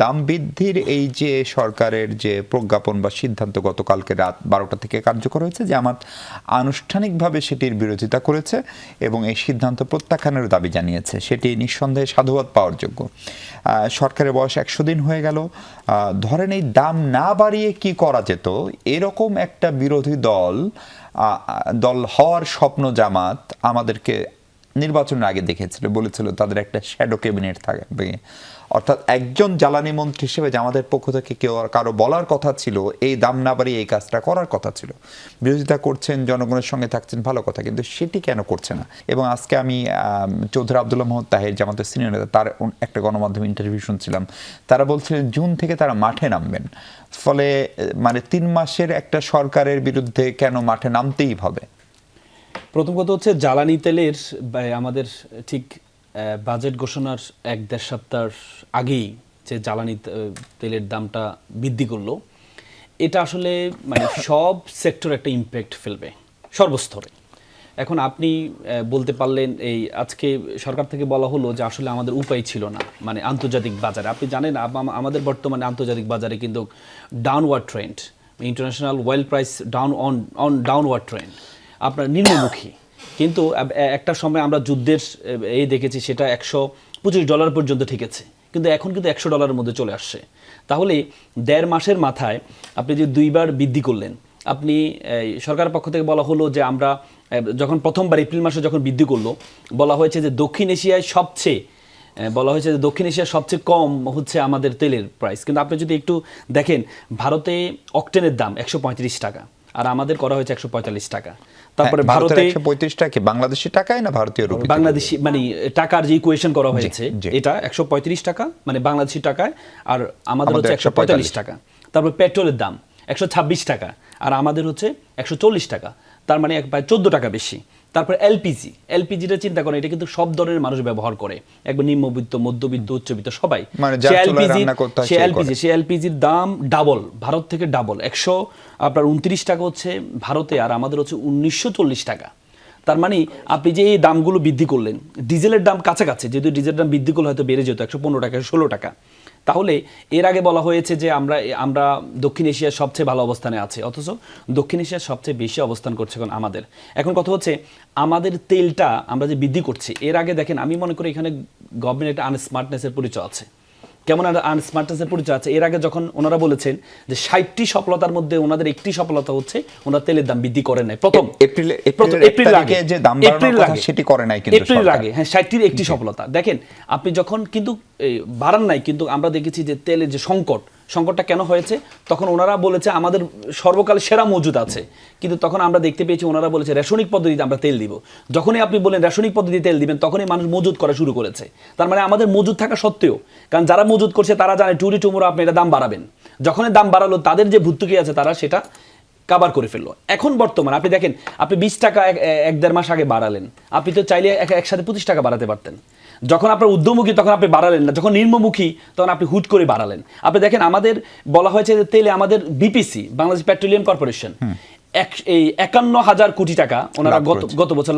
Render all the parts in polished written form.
দাম বৃদ্ধির এই যে সরকারের যে প্রজ্ঞাপন বা সিদ্ধান্ত গতকালকে রাত 12টা থেকে কার্যকর হয়েছে, জামাত আনুষ্ঠানিকভাবে সেটির বিরোধিতা করেছে এবং এই সিদ্ধান্ত প্রত্যাখ্যানের দাবি জানিয়েছে। সেটি নিঃসন্দেহে সাধুবাদ পাওয়ার যোগ্য। সরকারের বয়স 100 দিন হয়ে গেল। ধরেন এই দাম না বাড়িয়ে কি করা যেত, এরকম একটা বিরোধী দল হওয়ার স্বপ্ন জামাত আমাদেরকে নির্বাচনের আগে দেখেছিল, বলেছিল তাদের একটা শ্যাডো ক্যাবিনেট থাকবে। অর্থাৎ একজন জ্বালানি মন্ত্রী হিসেবে আমাদের পক্ষ থেকে কেউ আর কারো বলার কথা ছিল, এই দাম না বাড়িয়ে এই কাজটা করার কথা ছিল। বিরোধিতা করছেন, জনগণের সঙ্গে থাকছেন, ভালো কথা, কিন্তু সেটি কেন করছে না? এবং আজকে আমি চৌধুরী আব্দুল্লাহ মোহাম্মদ তাহের, জামাতের সিনিয়র নেতা, তার একটা গণমাধ্যম ইন্টারভিউ শুনছিলাম। তারা বলছিলেন জুন থেকে তারা মাঠে নামবেন। ফলে মানে 3 মাসের একটা সরকারের বিরুদ্ধে কেন মাঠে নামতেই হবে? প্রথম কথা হচ্ছে জ্বালানি তেলের আমাদের ঠিক বাজেট ঘোষণার 1-1.5 সপ্তাহ আগেই যে জ্বালানি তেলের দামটা বৃদ্ধি করলো, এটা আসলে মানে সব সেক্টর একটা ইম্প্যাক্ট ফেলবে সর্বস্তরে। এখন আপনি বলতে পারলেন এই আজকে সরকার থেকে বলা হলো যে আসলে আমাদের উপায় ছিল না, মানে আন্তর্জাতিক বাজারে আপনি জানেন আমাদের বর্তমানে আন্তর্জাতিক বাজারে কিন্তু downward trend, international oil price downward trend, আপনার নিম্নমুখী। কিন্তু একটা সময় আমরা যুদ্ধের এই দেখেছি সেটা $125 পর্যন্ত ঠিকেছে, কিন্তু এখন কিন্তু $100 মধ্যে চলে আসছে। তাহলে 1.5 মাসের মাথায় আপনি যে 2 বার বৃদ্ধি করলেন, আপনি সরকারের পক্ষ থেকে বলা হলো যে আমরা যখন প্রথমবার এপ্রিল মাসে যখন বৃদ্ধি করলো, বলা হয়েছে যে দক্ষিণ এশিয়ায় সবচেয়ে কম হচ্ছে আমাদের তেলের প্রাইস। কিন্তু আপনি যদি একটু দেখেন, ভারতে অক্টেনের দাম 135 টাকা, আর আমাদের করা হয়েছে 145 টাকা। তারপরে ভারতে 135 টাকা কি বাংলাদেশি টাকায় না ভারতীয় রুপি? বাংলাদেশি মানে টাকার যে ইকুয়েশন করা হয়েছে, এটা 135 টাকা মানে বাংলাদেশি টাকায়, আর আমাদের হচ্ছে 145 টাকা। তারপর পেট্রোলের দাম 126 টাকা, আর আমাদের হচ্ছে 140 টাকা, তার মানে প্রায় 14 টাকা বেশি। তারপর এলপিজিটা চিন্তা করেন, এটা কিন্তু সব ধরনের মানুষ ব্যবহার করে, একবার নিম্নবিত্ত, মধ্যবিত্ত, উচ্চবিত্ত সবাই। সে এলপিজির দাম ডাবল, ভারত থেকে ডাবল, 129 টাকা হচ্ছে ভারতে, আর আমাদের হচ্ছে 1940 টাকা। তার মানে আপনি যে এই দামগুলো বৃদ্ধি করলেন, ডিজেলের দাম কাছাকাছি, যেহেতু ডিজেলের দাম বৃদ্ধি করলে হয়তো বেড়ে যেত 115 টাকা, 16 টাকা। তাহলে এর আগে বলা হয়েছে যে আমরা দক্ষিণ এশিয়ার সবচেয়ে ভালো অবস্থানে আছে, অথচ দক্ষিণ এশিয়ার সবচেয়ে বেশি অবস্থান করছে আমাদের। এখন কথা হচ্ছে আমাদের তেলটা আমরা যে বৃদ্ধি করছি, এর আগে দেখেন, আমি মনে করি এখানে গভর্নমেন্ট একটা আনস্মার্টনেসের পরিচয় আছে। কেমন আনস্মার্টনেসের পরিচয় আছে? এর আগে যখন ওনারা বলেছেন যে 60টি সফলতার মধ্যে ওনাদের একটি সফলতা হচ্ছে ওনারা তেলের দাম বৃদ্ধি করেন নাই। প্রথম এপ্রিল আগে যে দাম বাড়ানোর কথা সেটি করে নাই, কিন্তু এপ্রিল আগে, হ্যাঁ, 60টির একটি সফলতা। দেখেন আপনি যখন কিন্তু বাড়ান নাই, কিন্তু আমরা দেখেছি যে তেলের যে সংকটটা কেন হয়েছে, তখন ওনারা বলেছে আমাদের সর্বকালে সেরা মজুদ আছে, কিন্তু তখন আমরা দেখতে পেয়েছি ওনারা বলেছে রেশনিক পদ্ধতিতে আমরা তেল দিব। যখনই আপনি বলেন রেশনিক পদ্ধতিতে তেল দিবেন, তখনই মানুষ মজুদ করা শুরু করেছে। তার মানে আমাদের মজুদ থাকা সত্ত্বেও, কারণ যারা মজুদ করছে তারা জানে টুমোরো আপনি এটা দাম বাড়াবেন, যখনই দাম বাড়ালো তাদের যে ভর্তুকি আছে তারা সেটা কাভার করে ফেললো। এখন বর্তমানে আপনি দেখেন, আপনি 20 টাকা 1-1.5 মাস আগে বাড়ালেন, আপনি তো চাইলে একসাথে 25 টাকা বাড়াতে পারতেন। যখন আপনার উদ্যমমুখী তখন আপনি বাড়ালেন না, যখন নিম্নমুখী তখন আপনি হুট করে বাড়ালেন। আপনি দেখেন আমাদের বলা হয়েছে যে তেলে আমাদের বিপিসি, বাংলাদেশ পেট্রোলিয়াম কর্পোরেশন, 51,000 কোটি টাকা ওনারা গত বছর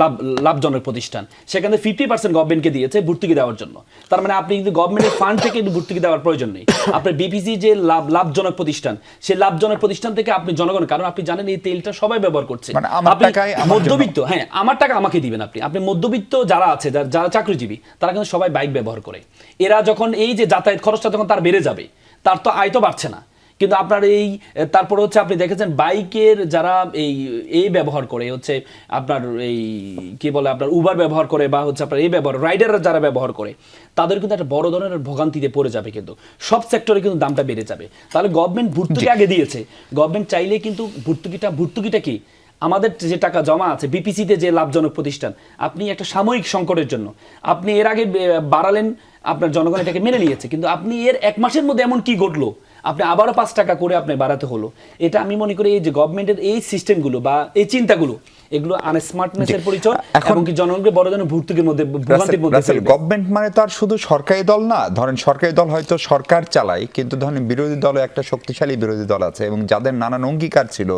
লাভজনক প্রতিষ্ঠান, সেখানে 50% গভর্নমেন্টকে দিয়েছে ভর্তুকি দেওয়ার জন্য। তার মানে আপনি কিন্তু গভর্নমেন্টের ফান্ড থেকে ভর্তুকি দেওয়ার প্রয়োজন নেই। আপনার বিপিসি যে লাভজনক প্রতিষ্ঠান, সেই লাভজনক প্রতিষ্ঠান থেকে আপনি জনগণ, কারণ আপনি জানেন এই তেলটা সবাই ব্যবহার করছে, মধ্যবিত্ত, হ্যাঁ, আমার টাকা আমাকে দিবেন। আপনি মধ্যবিত্ত যারা আছে, যারা চাকরিজীবী, তারা কিন্তু সবাই বাইক ব্যবহার করে। এরা যখন এই যে যাতায়াত খরচটা যখন তার বেড়ে যাবে, তার তো আয় তো বাড়ছে না, কিন্তু আপনার তারপরে হচ্ছে আপনি দেখেছেন বাইকের যারা এই ব্যবহার করে, হচ্ছে আপনার কি বলে আপনার উবার ব্যবহার করে, বা হচ্ছে আপনার রাইডাররা যারা ব্যবহার করে, তাদের কিন্তু একটা বড় ধরনের ভোগান্তিতে পড়ে যাবে, কিন্তু সব সেক্টরে কিন্তু দামটা বেড়ে যাবে। তাহলে গভর্নমেন্ট ভর্তুকি আগে দিয়েছে, গভর্নমেন্ট চাইলে কিন্তু ভর্তুকিটা কি আমাদের যে টাকা জমা আছে বিপিসিতে, যে লাভজনক প্রতিষ্ঠান, আপনি একটা সাময়িক সংকটের জন্য আপনি এর আগে বাড়ালেন, আপনার জনগণ এটাকে মেনে নিয়েছে, কিন্তু আপনি এর 1 মাসের মধ্যে এমন কি ঘটলো, আপনি আবারও 5 টাকা করে আপনি বাড়াতে হলো। এটা আমি মনে করি এই যে গভর্নমেন্টের এই সিস্টেমগুলো বা এই চিন্তাগুলো, এগুলো আনস্মার্টনেসের পরিচয়, এবং কি জনগণকে বড় ধরনের ভর্তুকির মধ্যে, ভোগান্তির মধ্যে ফেলবে। গভর্নমেন্ট মানে তো আর শুধু সরকারি দল না। ধরেন সরকারি দল হয়তো সরকার চালায়, কিন্তু ধরেন বিরোধী দলে একটা শক্তিশালী বিরোধী দল আছে, এবং যাদের নানান অঙ্গীকার ছিল,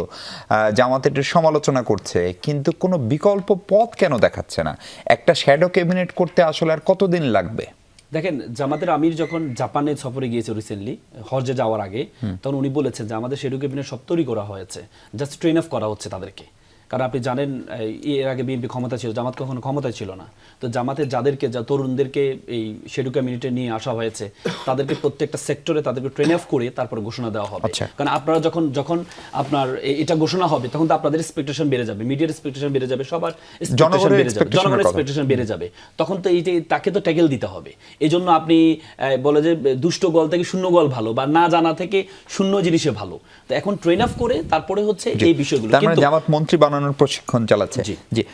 জামাত এটার সমালোচনা করছে, কিন্তু কোনো বিকল্প পথ কেন দেখাচ্ছে না? একটা শ্যাডো ক্যাবিনেট করতে আসলে আর কতদিন লাগবে? দেখেন জামাতের আমির যখন জাপানে সফরে গিয়েছে রিসেন্টলি হজে যাওয়ার আগে, তখন উনি বলেছেন যে আমাদের শেডিউল ক্যাবিনেট সব তৈরি করা হয়েছে, জাস্ট ট্রেন অফ করা হচ্ছে তাদেরকে। কারণ আপনি জানেন এর আগে বিএনপি ক্ষমতা ছিল, জামাত কখনো ক্ষমতায় ছিল না। তো জামাতের যাদেরকে তরুণদেরকে এই শেডিউল ক্যাবিনেটে নিয়ে আসা হয়েছে, তাদেরকে প্রত্যেকটা সেক্টরে তাদেরকে ট্রেন অফ করে তারপর ঘোষণা দেওয়া হবে। কারণ আপনারা যখন যখন আপনার এটা ঘোষণা হবে, তখন তো আপনাদের এক্সপেকটেশন বেড়ে যাবে, মিডিয়ার এক্সপেকটেশন বেড়ে যাবে, সবার এক্সপেকটেশন বেড়ে যাবে, জনগণের এক্সপেকটেশন বেড়ে যাবে। তখন তো এই যে তাকে তো ট্যাকেল দিতে হবে। এই জন্য আপনি বলে যে দুষ্ট গল থেকে শূন্য গল ভালো, বা না জানা থেকে শূন্য জিনিসে ভালো। তো এখন ট্রেন অফ করে তারপরে হচ্ছে এই বিষয়গুলো। তার মানে জামাত মন্ত্রী বানানোর প্রশিক্ষণ চালাচ্ছে। জি।